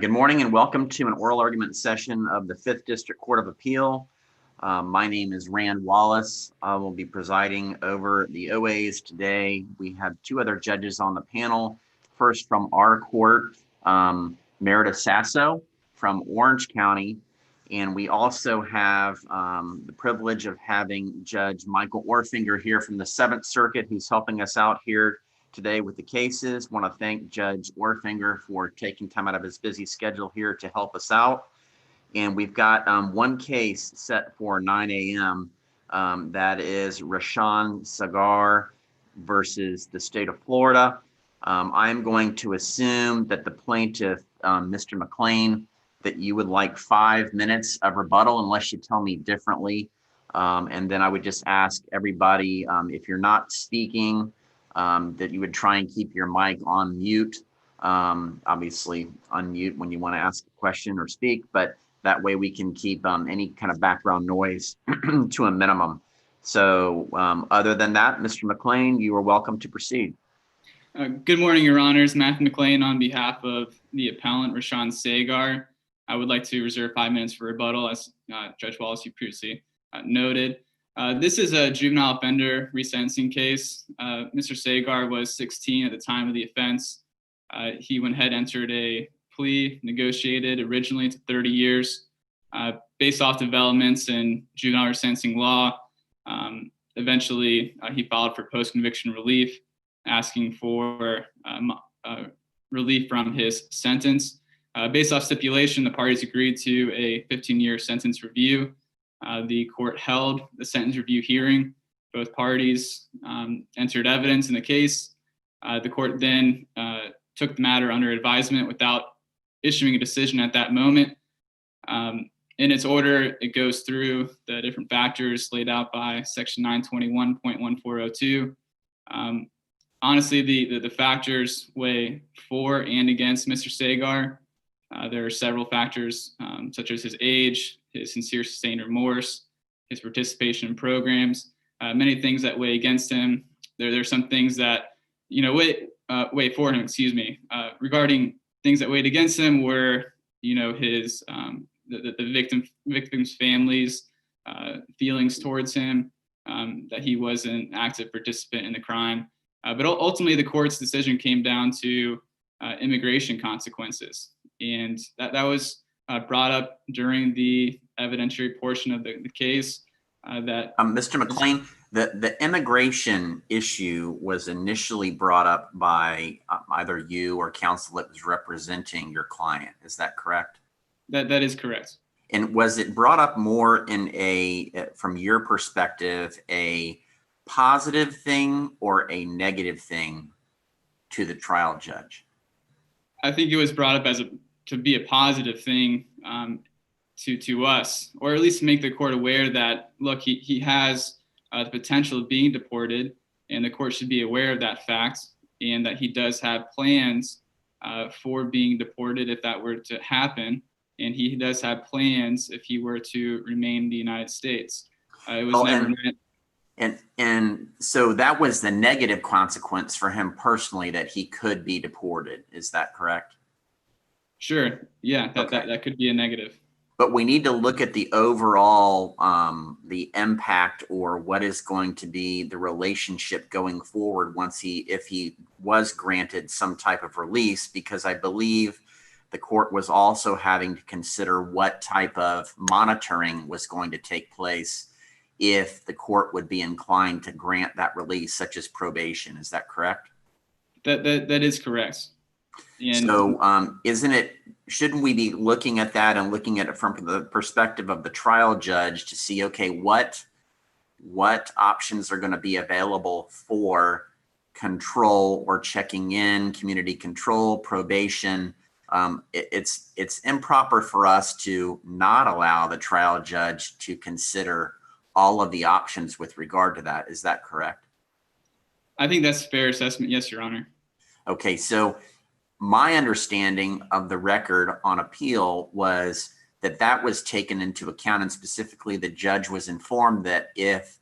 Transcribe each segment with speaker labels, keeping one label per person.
Speaker 1: Good morning and welcome to an oral argument session of the 5th District Court of Appeal. My name is Rand Wallace. I will be presiding over the OAs today. We have two other judges on the panel. First from our court, Meredith Sasso from Orange County. And we also have the privilege of having Judge Michael Orfinger here from the 7th Circuit, who's helping us out here today with the cases. Want to thank Judge Orfinger for taking time out of his busy schedule here to help us out. And we've got one case set for 9 a.m. That is Rashawn Sagar versus the state of Florida. I'm going to assume that the plaintiff, Mr. McLean, that you would like 5 minutes of rebuttal unless you tell me differently. And then I would just ask everybody, if you're not speaking, that you would try and keep your mic on mute. Obviously unmute when you want to ask a question or speak, but that way we can keep any kind of background noise to a minimum. So other than that, Mr. McLean, you are welcome to proceed.
Speaker 2: Good morning, Your Honors. Matthew McLean on behalf of the appellant Rashawn Sagar. I would like to reserve 5 minutes for rebuttal, as Judge Wallace, you previously noted. This is a juvenile offender resentencing case. Mr. Sagar was 16 at the time of the offense. He went ahead and entered a plea negotiated originally to 30 years. Based off developments in juvenile resentencing law, eventually he filed for post-conviction relief, asking for relief from his sentence. Based off stipulation, the parties agreed to a 15-year sentence review. The court held the sentence review hearing. Both parties entered evidence in the case. The court then took the matter under advisement without issuing a decision at that moment. In its order, it goes through the different factors laid out by Section 921.1402. Honestly, the factors weigh for and against Mr. Sagar. There are several factors, such as his age, his sincere sustained remorse, his participation in programs, many things that weigh against him. There are some things that, weigh for him, regarding things that weighed against him were, his, the victim's family's feelings towards him, that he was an active participant in the crime. But ultimately, the court's decision came down to immigration consequences. And that was brought up during the evidentiary portion of the case.
Speaker 1: Mr. McLean, the immigration issue was initially brought up by either you or counsel that was representing your client. Is that correct?
Speaker 2: That is correct.
Speaker 1: And was it brought up more in from your perspective, a positive thing or a negative thing to the trial judge?
Speaker 2: I think it was brought up to be a positive thing to us, or at least make the court aware that, look, he has the potential of being deported, and the court should be aware of that fact, and that he does have plans for being deported if that were to happen, and he does have plans if he were to remain in the United States. It was never meant.
Speaker 1: And so that was the negative consequence for him personally, that he could be deported. Is that correct?
Speaker 2: Sure. Yeah, that could be a negative.
Speaker 1: But we need to look at the overall, the impact, or what is going to be the relationship going forward if he was granted some type of release, because I believe the court was also having to consider what type of monitoring was going to take place if the court would be inclined to grant that release, such as probation. Is that correct?
Speaker 2: That is correct. And
Speaker 1: so shouldn't we be looking at that and looking at it from the perspective of the trial judge to see, okay, what options are going to be available for control or checking in, community control, probation? It's improper for us to not allow the trial judge to consider all of the options with regard to that. Is that correct?
Speaker 2: I think that's a fair assessment. Yes, Your Honor.
Speaker 1: Okay, so my understanding of the record on appeal was that was taken into account, and specifically the judge was informed that if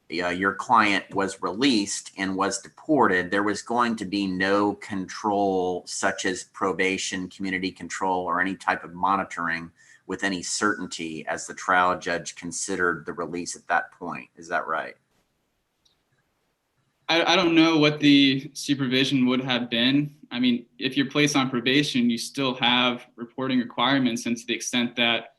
Speaker 1: your client was released and was deported, there was going to be no control such as probation, community control, or any type of monitoring with any certainty as the trial judge considered the release at that point. Is that right?
Speaker 2: I don't know what the supervision would have been. I mean, if you're placed on probation, you still have reporting requirements, and to the extent that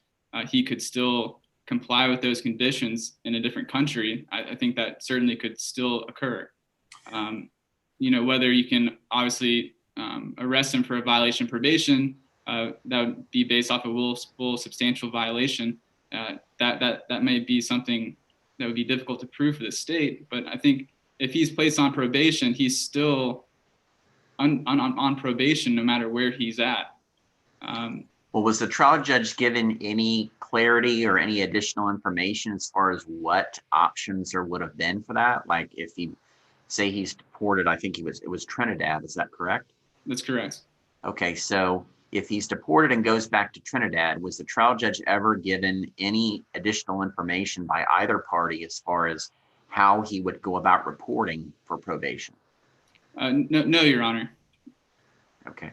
Speaker 2: he could still comply with those conditions in a different country, I think that certainly could still occur. Whether you can obviously arrest him for a violation of probation, that would be based off a willful substantial violation. That may be something that would be difficult to prove for the state, but I think if he's placed on probation, he's still on probation no matter where he's at.
Speaker 1: Well, was the trial judge given any clarity or any additional information as far as what options there would have been for that? Like if he say he's deported, I think it was Trinidad. Is that correct?
Speaker 2: That's correct.
Speaker 1: Okay, so if he's deported and goes back to Trinidad, was the trial judge ever given any additional information by either party as far as how he would go about reporting for probation?
Speaker 2: No, Your Honor.
Speaker 1: Okay.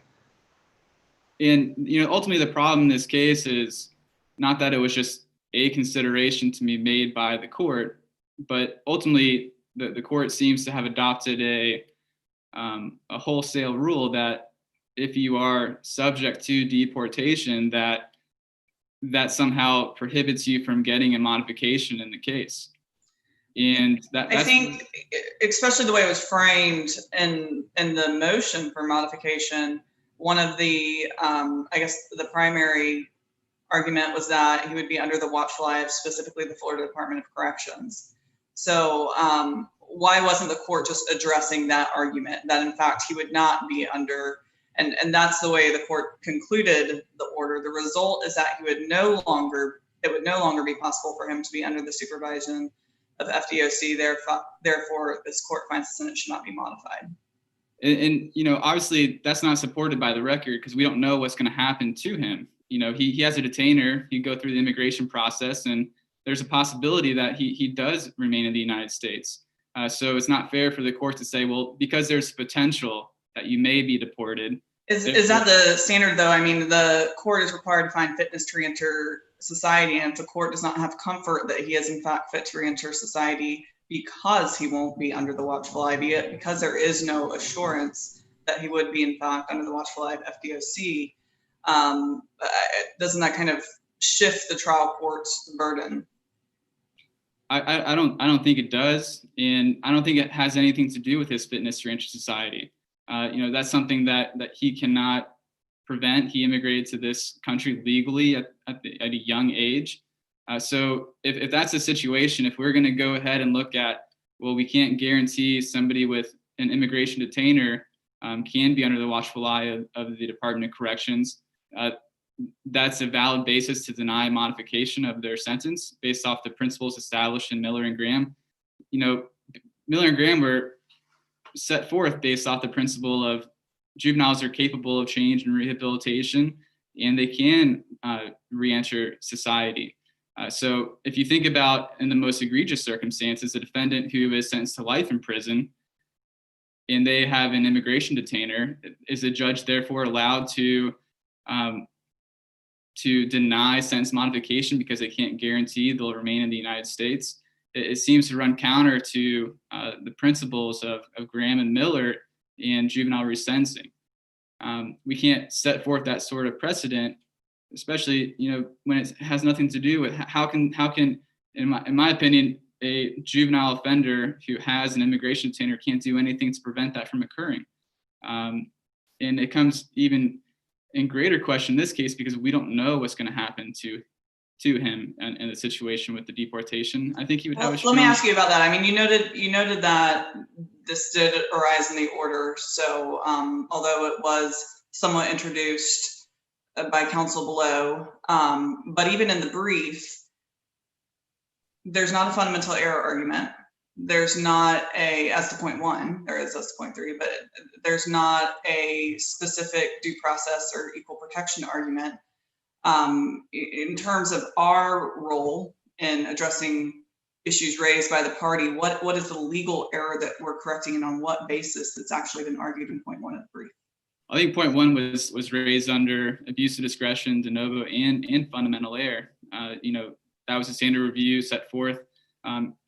Speaker 2: And ultimately, the problem in this case is not that it was just a consideration to be made by the court, but ultimately, the court seems to have adopted a wholesale rule that if you are subject to deportation, that somehow prohibits you from getting a modification in the case. And
Speaker 3: I think, especially the way it was framed in the motion for modification, one of the, I guess the primary argument was that he would be under the watchful eye of specifically the Florida Department of Corrections. So why wasn't the court just addressing that argument, that in fact he would not be under, and that's the way the court concluded the order. The result is that it would no longer be possible for him to be under the supervision of FDOC. Therefore, this court finds the sentence should not be modified.
Speaker 2: And obviously that's not supported by the record because we don't know what's going to happen to him. He has a detainer. He go through the immigration process, and there's a possibility that he does remain in the United States. So it's not fair for the court to say, well, because there's potential that you may be deported.
Speaker 3: Is that the standard, though? I mean, the court is required to find fitness to re-enter society, and if the court does not have comfort that he is in fact fit to re-enter society because he won't be under the watchful eye, because there is no assurance that he would be in fact under the watchful eye of FDOC, doesn't that kind of shift the trial court's burden?
Speaker 2: I don't think it does, and I don't think it has anything to do with his fitness to re-enter society. That's something that he cannot prevent. He immigrated to this country legally at a young age. So if that's the situation, if we're going to go ahead and look at, well, we can't guarantee somebody with an immigration detainer can be under the watchful eye of the Department of Corrections, that's a valid basis to deny modification of their sentence based off the principles established in Miller and Graham. Miller and Graham were set forth based off the principle of juveniles are capable of change and rehabilitation, and they can re-enter society. So if you think about in the most egregious circumstances, a defendant who is sentenced to life in prison and they have an immigration detainer, is the judge therefore allowed to deny sentence modification because they can't guarantee they'll remain in the United States? It seems to run counter to the principles of Graham and Miller and juvenile resentencing. We can't set forth that sort of precedent, especially when it has nothing to do with how can in my opinion a juvenile offender who has an immigration detainer can't do anything to prevent that from occurring. And it comes even in greater question in this case because we don't know what's going to happen to him and in the situation with the deportation. I think he would have a strong...
Speaker 3: Let me ask you about that. I mean, you noted that this did arise in the order. So although it was somewhat introduced by counsel below, but even in the brief, there's not a fundamental error argument. There's not as to point one, there is as to point three, but there's not a specific due process or equal protection argument. In terms of our role in addressing issues raised by the party, what is the legal error that we're correcting, and on what basis that's actually been argued in point 1 of the brief?
Speaker 2: I think point 1 was raised under abuse of discretion, de novo, and fundamental error. That was a standard review set forth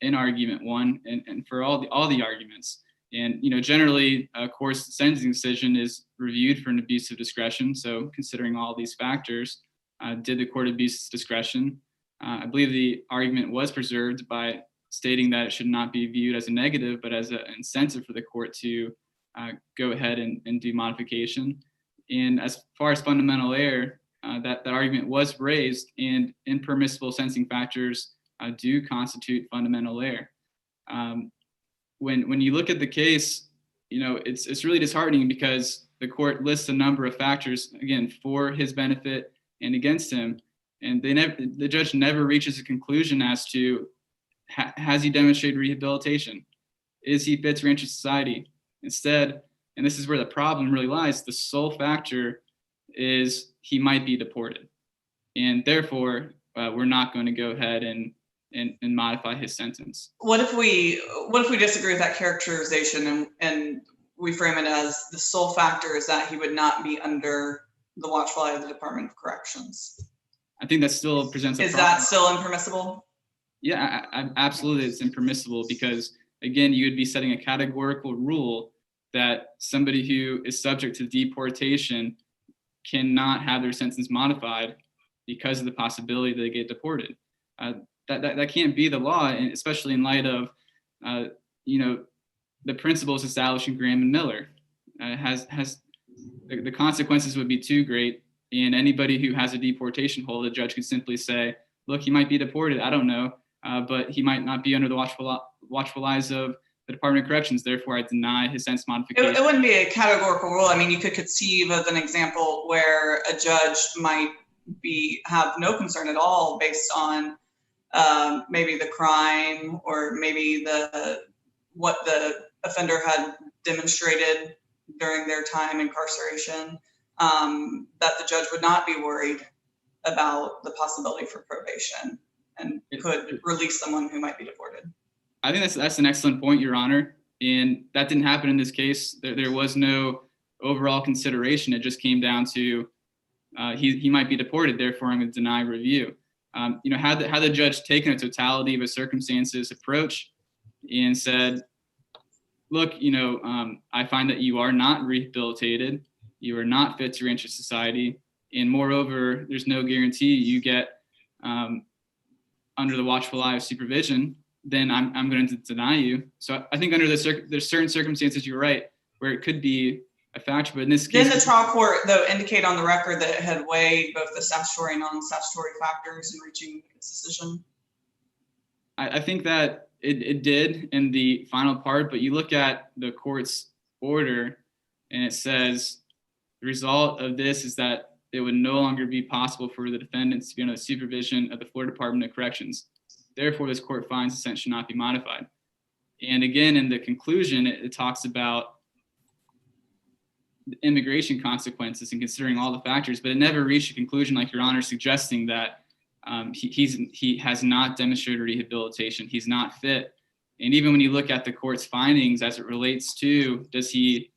Speaker 2: in argument 1 and for all the arguments. And generally, a court's sentencing decision is reviewed for an abuse of discretion. So considering all these factors, did the court abuse its discretion? I believe the argument was preserved by stating that it should not be viewed as a negative, but as an incentive for the court to go ahead and do modification. And as far as fundamental error, that argument was raised, and impermissible sentencing factors do constitute fundamental error. When you look at the case, it's really disheartening because the court lists a number of factors, again, for his benefit and against him, and the judge never reaches a conclusion as to has he demonstrated rehabilitation? Is he fit to reenter society? Instead, and this is where the problem really lies, the sole factor is he might be deported, and therefore we're not going to go ahead and modify his sentence.
Speaker 3: What if we disagree with that characterization and we frame it as the sole factor is that he would not be under the watchful eye of the Department of Corrections?
Speaker 2: I think that still presents a
Speaker 3: Is
Speaker 2: problem.
Speaker 3: that still impermissible?
Speaker 2: Yeah, absolutely, it's impermissible because, again, you would be setting a categorical rule that somebody who is subject to deportation cannot have their sentence modified because of the possibility that they get deported. That can't be the law, and especially in light of the principles established in Graham and Miller. The consequences would be too great, and anybody who has a deportation hold, the judge could simply say, look, he might be deported, I don't know, but he might not be under the watchful eyes of the Department of Corrections, therefore I deny his sentence modification.
Speaker 3: It wouldn't be a categorical rule. I mean, you could conceive of an example where a judge might have no concern at all based on maybe the crime or maybe what the offender had demonstrated during their time incarceration, that the judge would not be worried about the possibility for probation and could release someone who might be deported.
Speaker 2: I think that's an excellent point, Your Honor. And that didn't happen in this case. There was no overall consideration. It just came down to he might be deported, therefore I'm going to deny review. Had the judge taken a totality of his circumstances approach and said, look, I find that you are not rehabilitated, you are not fit to reenter society, and moreover, there's no guarantee you get under the watchful eye of supervision, then I'm going to deny you. So I think under there's certain circumstances, you're right, where it could be a factor, but in this case—
Speaker 3: Didn't the trial court, though, indicate on the record that it had weighed both the statutory and non-statutory factors in reaching its decision?
Speaker 2: I think that it did in the final part, but you look at the court's order and it says the result of this is that it would no longer be possible for the defendants to be under the supervision of the Florida Department of Corrections. Therefore, this court finds the sentence should not be modified. And again, in the conclusion, it talks about the immigration consequences and considering all the factors, but it never reached a conclusion like Your Honor suggesting that he has not demonstrated rehabilitation, he's not fit. And even when you look at the court's findings as it relates to does he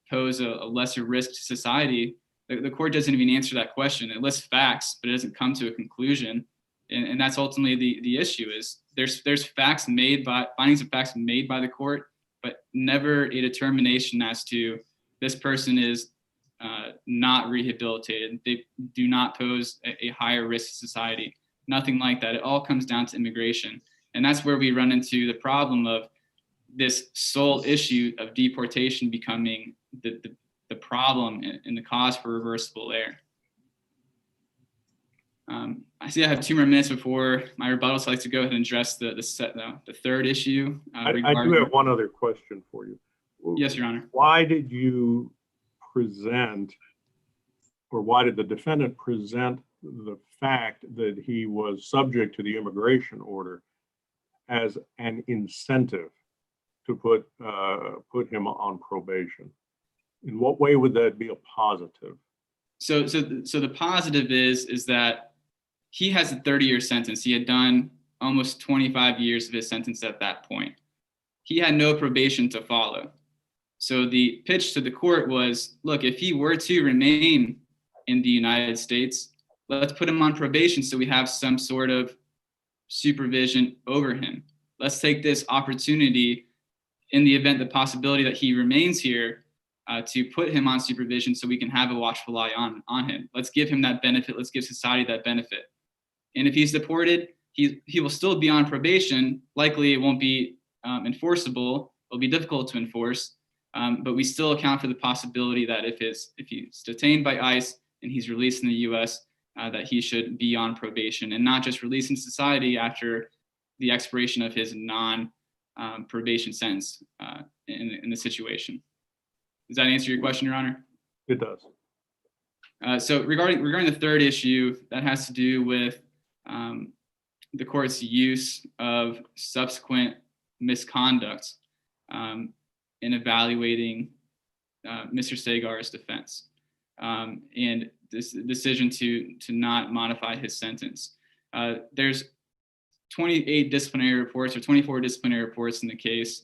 Speaker 2: pose a lesser risk to society, the court doesn't even answer that question. It lists facts, but it doesn't come to a conclusion. And that's ultimately the issue is there's findings of facts made by the court, but never a determination as to this person is not rehabilitated. They do not pose a higher risk to society. Nothing like that. It all comes down to immigration. And that's where we run into the problem of this sole issue of deportation becoming the problem and the cause for reversible error. I see I have 2 more minutes before my rebuttal, so I'd like to go ahead and address the third issue.
Speaker 4: I do have one other question for you.
Speaker 2: Yes, Your Honor.
Speaker 4: Why did you present, or why did the defendant present the fact that he was subject to the immigration order as an incentive to put him on probation? In what way would that be a positive?
Speaker 2: So the positive is that he has a 30-year sentence. He had done almost 25 years of his sentence at that point. He had no probation to follow. So the pitch to the court was, look, if he were to remain in the United States, let's put him on probation so we have some sort of supervision over him. Let's take this opportunity in the event, the possibility that he remains here, to put him on supervision so we can have a watchful eye on him. Let's give him that benefit. Let's give society that benefit. And if he's deported, he will still be on probation. Likely it won't be enforceable. It'll be difficult to enforce, but we still account for the possibility that if he's detained by ICE and he's released in the US, that he should be on probation and not just released in society after the expiration of his non-probation sentence in the situation. Does that answer your question, Your Honor?
Speaker 4: It does.
Speaker 2: So regarding the third issue, that has to do with the court's use of subsequent misconduct in evaluating Mr. Segar's defense and this decision to not modify his sentence. There's 28 disciplinary reports or 24 disciplinary reports in the case.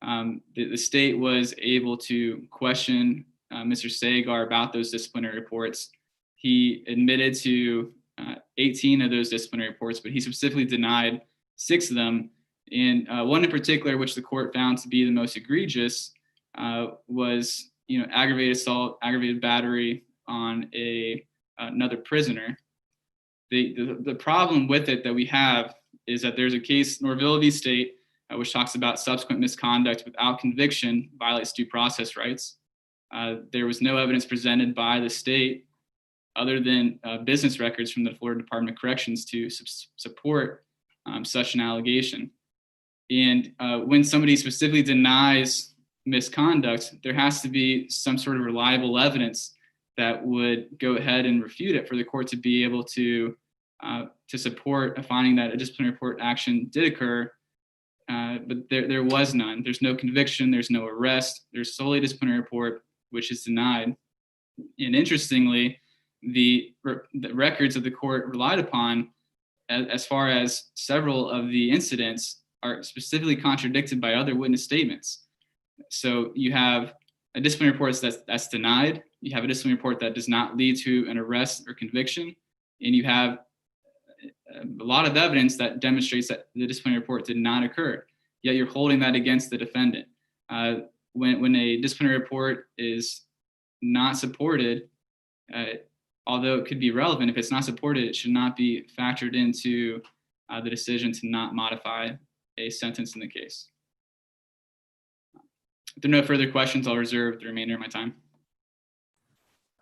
Speaker 2: The state was able to question Mr. Segar about those disciplinary reports. He admitted to 18 of those disciplinary reports, but he specifically denied 6 of them. And one in particular, which the court found to be the most egregious, was aggravated assault, aggravated battery on another prisoner. The problem with it that we have is that there's a case, Norville v. State, which talks about subsequent misconduct without conviction violates due process rights. There was no evidence presented by the state other than business records from the Florida Department of Corrections to support such an allegation. And when somebody specifically denies misconduct, there has to be some sort of reliable evidence that would go ahead and refute it for the court to be able to support a finding that a disciplinary report action did occur. But there was none. There's no conviction. There's no arrest. There's solely a disciplinary report, which is denied. And interestingly, the records that the court relied upon, as far as several of the incidents, are specifically contradicted by other witness statements. So you have a disciplinary report that's denied. You have a disciplinary report that does not lead to an arrest or conviction. And you have a lot of evidence that demonstrates that the disciplinary report did not occur, yet you're holding that against the defendant. When a disciplinary report is not supported, although it could be relevant, if it's not supported, it should not be factored into the decision to not modify a sentence in the case. If there are no further questions, I'll reserve the remainder of my time.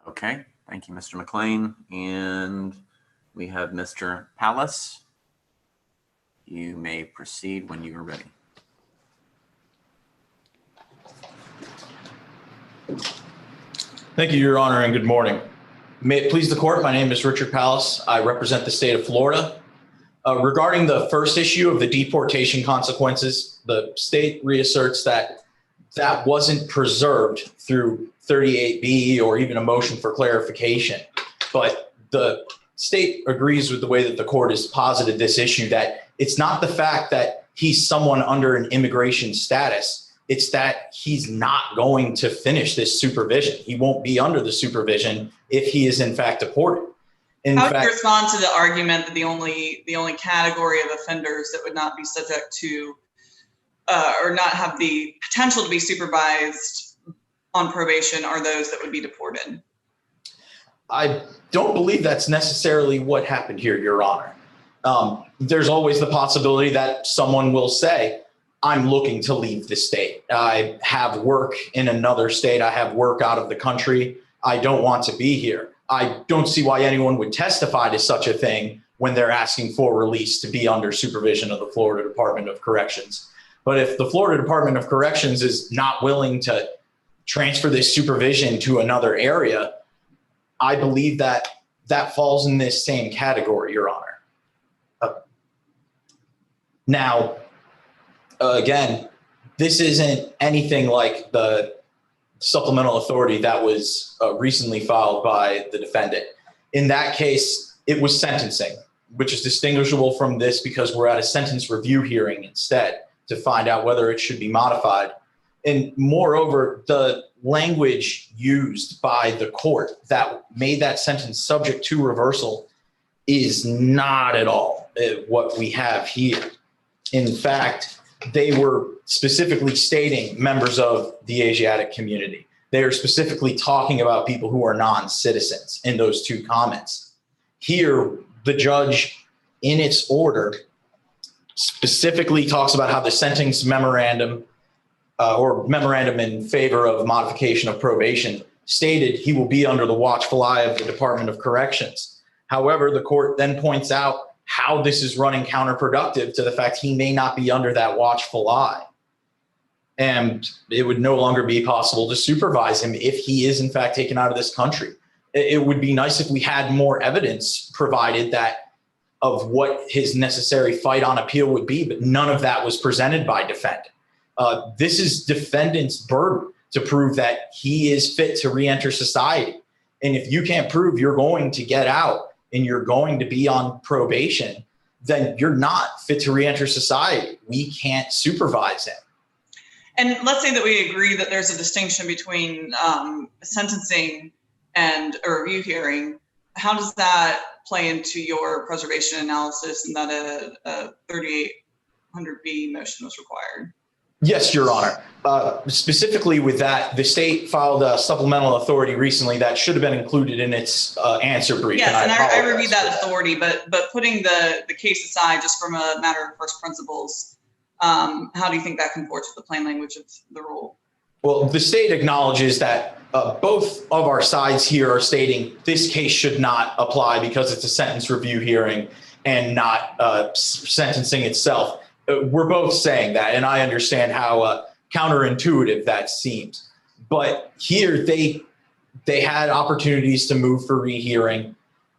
Speaker 1: Okay, thank you, Mr. McLean. And we have Mr. Pallas. You may proceed when you are ready.
Speaker 5: Thank you, Your Honor, and good morning. May it please the court, my name is Richard Pallas. I represent the state of Florida. Regarding the first issue of the deportation consequences, the state reasserts that that wasn't preserved through 38B or even a motion for clarification. But the state agrees with the way that the court has posited this issue, that it's not the fact that he's someone under an immigration status. It's that he's not going to finish this supervision. He won't be under the supervision if he is in fact deported.
Speaker 3: How would you respond to the argument that the only category of offenders that would not be subject to or not have the potential to be supervised on probation are those that would be deported?
Speaker 5: I don't believe that's necessarily what happened here, Your Honor. There's always the possibility that someone will say, I'm looking to leave the state. I have work in another state. I have work out of the country. I don't want to be here. I don't see why anyone would testify to such a thing when they're asking for release to be under supervision of the Florida Department of Corrections. But if the Florida Department of Corrections is not willing to transfer this supervision to another area, I believe that that falls in this same category, Your Honor. Now, again, this isn't anything like the supplemental authority that was recently filed by the defendant. In that case, it was sentencing. which is distinguishable from this because we're at a sentence review hearing instead to find out whether it should be modified. And moreover, the language used by the court that made that sentence subject to reversal is not at all what we have here. In fact, they were specifically stating members of the Asiatic community. They are specifically talking about people who are non-citizens in those two comments. Here, the judge, in its order, specifically talks about how the sentencing memorandum or memorandum in favor of modification of probation stated he will be under the watchful eye of the Department of Corrections. However, the court then points out how this is running counterproductive to the fact he may not be under that watchful eye. And it would no longer be possible to supervise him if he is in fact taken out of this country. It would be nice if we had more evidence provided that of what his necessary fight on appeal would be, but none of that was presented by defendant. This is defendant's burden to prove that he is fit to re-enter society. And if you can't prove you're going to get out and you're going to be on probation, then you're not fit to re-enter society. We can't supervise him.
Speaker 3: And let's say that we agree that there's a distinction between sentencing and a review hearing. How does that play into your preservation analysis and that a 3800B motion was required?
Speaker 5: Yes, Your Honor. Specifically with that, the state filed a supplemental authority recently that should have been included in its answer brief.
Speaker 3: Yes, and I reviewed that
Speaker 5: for
Speaker 3: authority, but putting the case aside just from a matter of first principles, how do you think that comports with the plain language of the rule?
Speaker 5: Well, the state acknowledges that both of our sides here are stating this case should not apply because it's a sentence review hearing and not sentencing itself. We're both saying that, and I understand how counterintuitive that seems. But here they had opportunities to move for rehearing.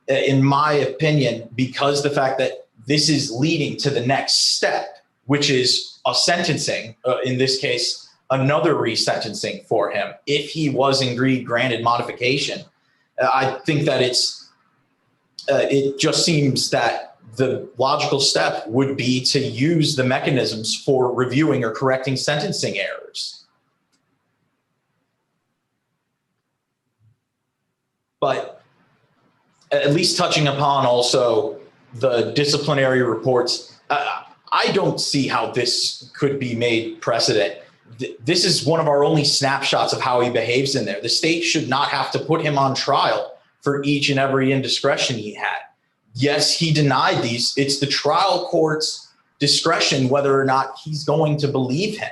Speaker 5: In my opinion, because the fact that this is leading to the next step, which is a sentencing, in this case, another resentencing for him, if he was indeed granted modification. I think that it just seems that the logical step would be to use the mechanisms for reviewing or correcting sentencing errors. But at least touching upon also the disciplinary reports, I don't see how this could be made precedent. This is one of our only snapshots of how he behaves in there. The state should not have to put him on trial for each and every indiscretion he had. Yes, he denied these. It's the trial court's discretion whether or not he's going to believe him.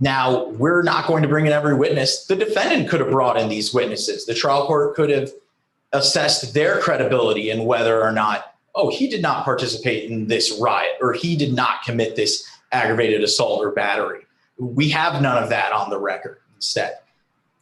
Speaker 5: Now, we're not going to bring in every witness. The defendant could have brought in these witnesses. The trial court could have assessed their credibility and whether or not, oh, he did not participate in this riot or he did not commit this aggravated assault or battery. We have none of that on the record instead.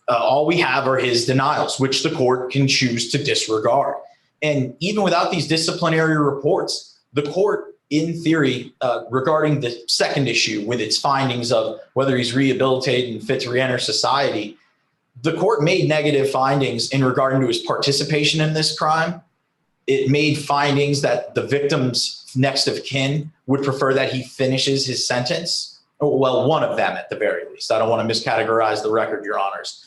Speaker 5: All we have are his denials, which the court can choose to disregard. And even without these disciplinary reports, the court, in theory, regarding the second issue with its findings of whether he's rehabilitated and fit to re-enter society, the court made negative findings in regarding to his participation in this crime. It made findings that the victim's next of kin would prefer that he finishes his sentence. Well, one of them at the very least. I don't want to miscategorize the record, Your Honors.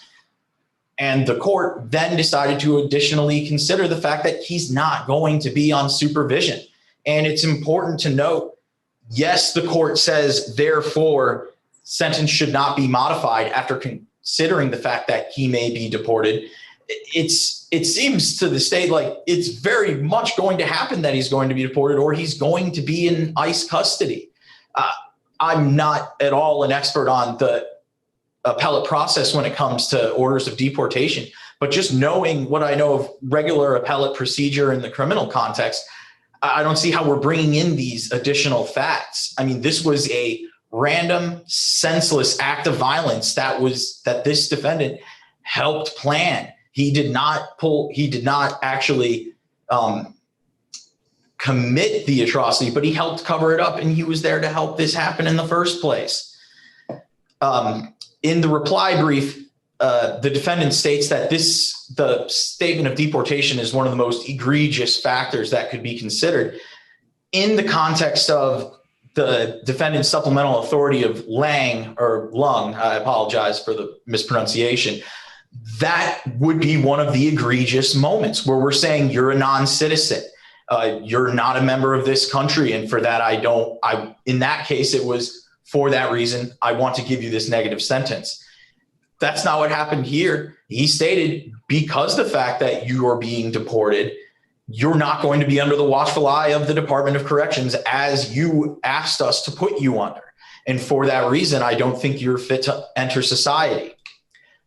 Speaker 5: And the court then decided to additionally consider the fact that he's not going to be on supervision. And it's important to note, yes, the court says, therefore, sentence should not be modified after considering the fact that he may be deported. It seems to the state like it's very much going to happen that he's going to be deported or he's going to be in ICE custody. I'm not at all an expert on the appellate process when it comes to orders of deportation, but just knowing what I know of regular appellate procedure in the criminal context, I don't see how we're bringing in these additional facts. I mean, this was a random, senseless act of violence that this defendant helped plan. He did not actually commit the atrocity, but he helped cover it up, and he was there to help this happen in the first place. In the reply brief, the defendant states that the statement of deportation is one of the most egregious factors that could be considered in the context of the defendant's supplemental authority of Lung. I apologize for the mispronunciation. That would be one of the egregious moments where we're saying you're a non-citizen. You're not a member of this country. And for that, in that case, it was for that reason, I want to give you this negative sentence. That's not what happened here. He stated, because the fact that you are being deported, you're not going to be under the watchful eye of the Department of Corrections as you asked us to put you under. And for that reason, I don't think you're fit to enter society,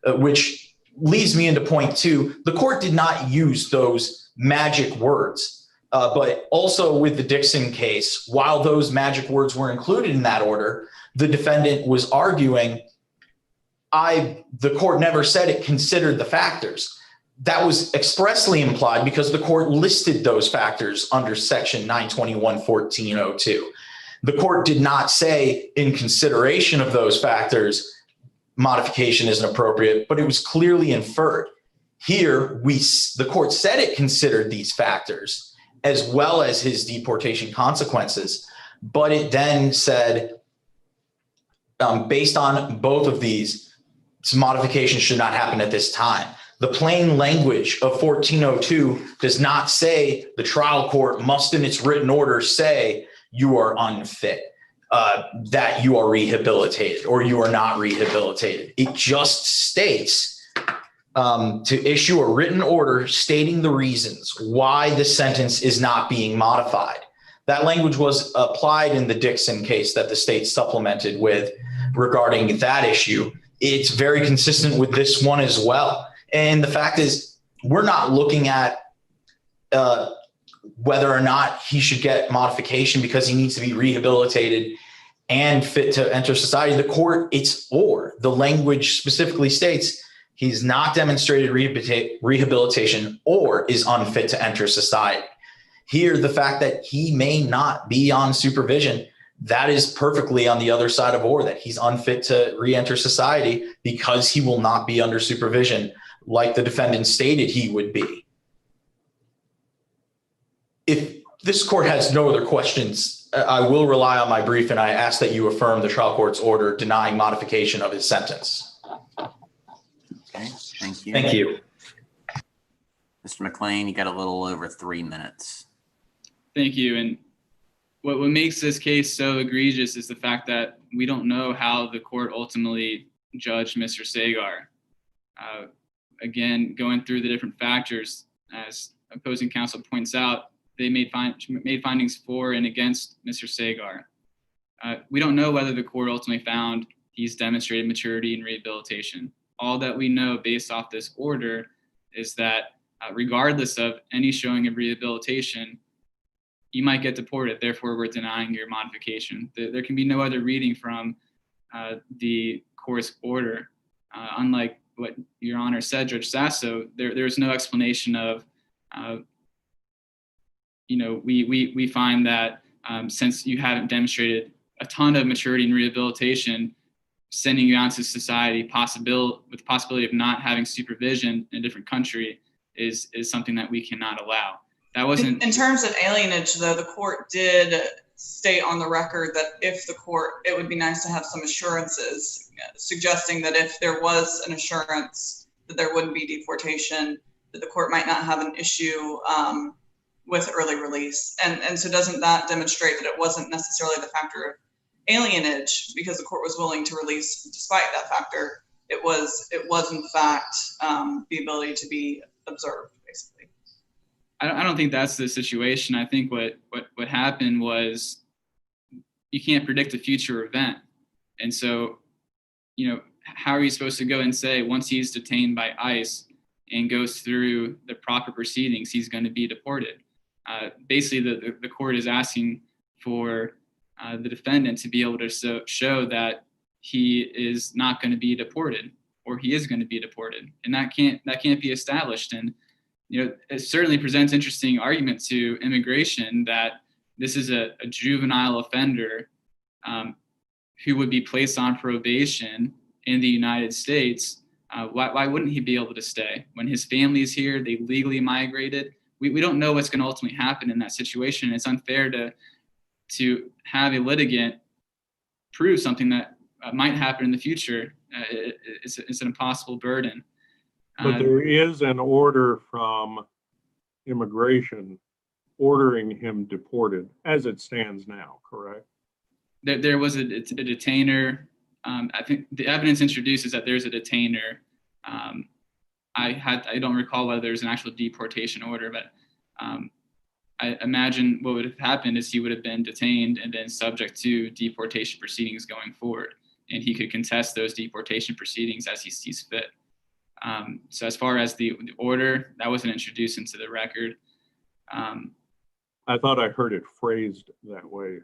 Speaker 5: which leads me into point two. The court did not use those magic words, but also with the Dixon case, while those magic words were included in that order, the defendant was arguing, the court never said it considered the factors. That was expressly implied because the court listed those factors under section 921-1402. The court did not say in consideration of those factors, modification isn't appropriate, but it was clearly inferred. Here, the court said it considered these factors as well as his deportation consequences, but it then said, based on both of these, modification should not happen at this time. The plain language of 1402 does not say the trial court must in its written order say you are unfit, that you are rehabilitated or you are not rehabilitated. It just states to issue a written order stating the reasons why the sentence is not being modified. That language was applied in the Dixon case that the state supplemented with regarding that issue. It's very consistent with this one as well. And the fact is, we're not looking at whether or not he should get modification because he needs to be rehabilitated and fit to enter society. The court, the language specifically states he's not demonstrated rehabilitation or is unfit to enter society. Here, the fact that he may not be on supervision, that is perfectly on the other side of or, that he's unfit to re-enter society because he will not be under supervision like the defendant stated he would be. If this court has no other questions, I will rely on my brief and I ask that you affirm the trial court's order denying modification of his sentence.
Speaker 1: Okay, thank you.
Speaker 5: Thank you.
Speaker 1: Mr. McLean, you got a little over 3 minutes.
Speaker 2: Thank you. And what makes this case so egregious is the fact that we don't know how the court ultimately judged Mr. Segar. Again, going through the different factors, as opposing counsel points out, they made findings for and against Mr. Segar. We don't know whether the court ultimately found he's demonstrated maturity and rehabilitation. All that we know based off this order is that regardless of any showing of rehabilitation, you might get deported. Therefore, we're denying your modification. There can be no other reading from the court's order. Unlike what Your Honor said, Judge Sasso, there's no explanation of, we find that since you haven't demonstrated a ton of maturity and rehabilitation, sending you out to society with the possibility of not having supervision in a different country is something that we cannot allow. That wasn't
Speaker 3: in terms of alienage, though. The court did state on the record that it would be nice to have some assurances, suggesting that if there was an assurance that there wouldn't be deportation, that the court might not have an issue with early release. And so doesn't that demonstrate that it wasn't necessarily the factor of alienage because the court was willing to release despite that factor? It was in fact the ability to be observed, basically.
Speaker 2: I don't think that's the situation. I think what happened was you can't predict a future event. And so, how are you supposed to go and say once he's detained by ICE and goes through the proper proceedings, he's going to be deported? Basically, the court is asking for the defendant to be able to show that he is not going to be deported or he is going to be deported. And that can't be established. And it certainly presents interesting argument to immigration that this is a juvenile offender who would be placed on probation in the United States Why wouldn't he be able to stay? When his family is here, they legally migrated. We don't know what's going to ultimately happen in that situation. It's unfair to have a litigant prove something that might happen in the future. It's an impossible burden.
Speaker 4: But there is an order from immigration ordering him deported as it stands now, correct?
Speaker 2: There was a detainer. I think the evidence introduced is that there's a detainer. I don't recall whether there's an actual deportation order, but I imagine what would have happened is he would have been detained and then subject to deportation proceedings going forward, and he could contest those deportation proceedings as he sees fit. So as far as the order, that wasn't introduced into the record.
Speaker 4: I thought I heard it phrased that way.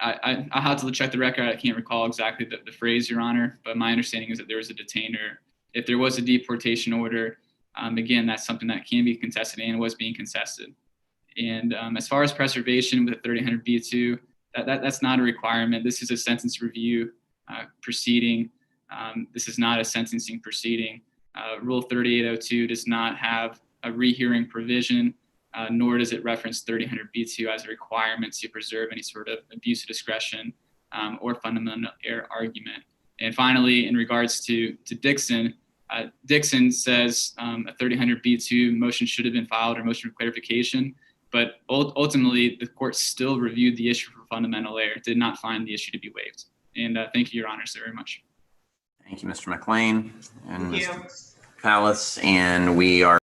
Speaker 2: I have to check the record. I can't recall exactly the phrase, Your Honor, but my understanding is that there was a detainer. If there was a deportation order, again, that's something that can be contested and was being contested. And as far as preservation with the 3000B2, that's not a requirement. This is a sentence review proceeding. This is not a sentencing proceeding. Rule 3802 does not have a rehearing provision, nor does it reference 3000B2 as a requirement to preserve any sort of abuse of discretion or fundamental error argument. And finally, in regards to Dixon, Dixon says a 3000B2 motion should have been filed or motion for clarification, but ultimately the court still reviewed the issue for fundamental error, did not find the issue to be waived. And thank you, Your Honors, very much.
Speaker 1: Thank you, Mr. McLean and
Speaker 3: Thank you.
Speaker 1: Mr. Palace, and we are